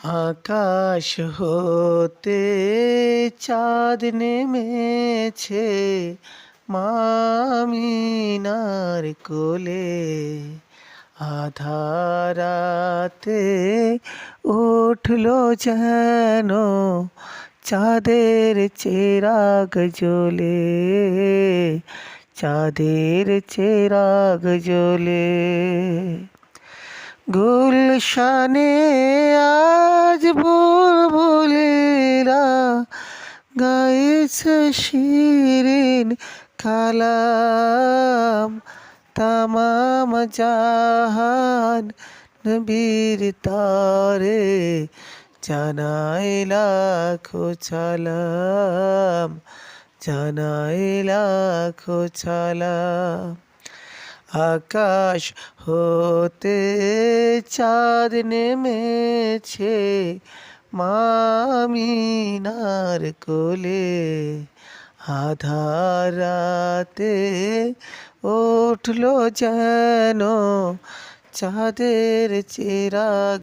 আকাশ হতে চাঁদ নেমেছে মামিনার কোলে। আধারাতে উঠলো যেন চাঁদের চেরাগ জ্বলে, চাঁদের চেরাগ জ্বলে। গুলশানে আজ বুলবুলিরা গাইছে শিরিন কালাম। তামাম জাহান নবীর তারে জানাই লাখো সালাম, জানাই লাখো সালাম। আকাশ হতে চাঁদ নেমেছে মামিনার কোলে। আধারাতে উঠলো যেন চাঁদের চেরাগ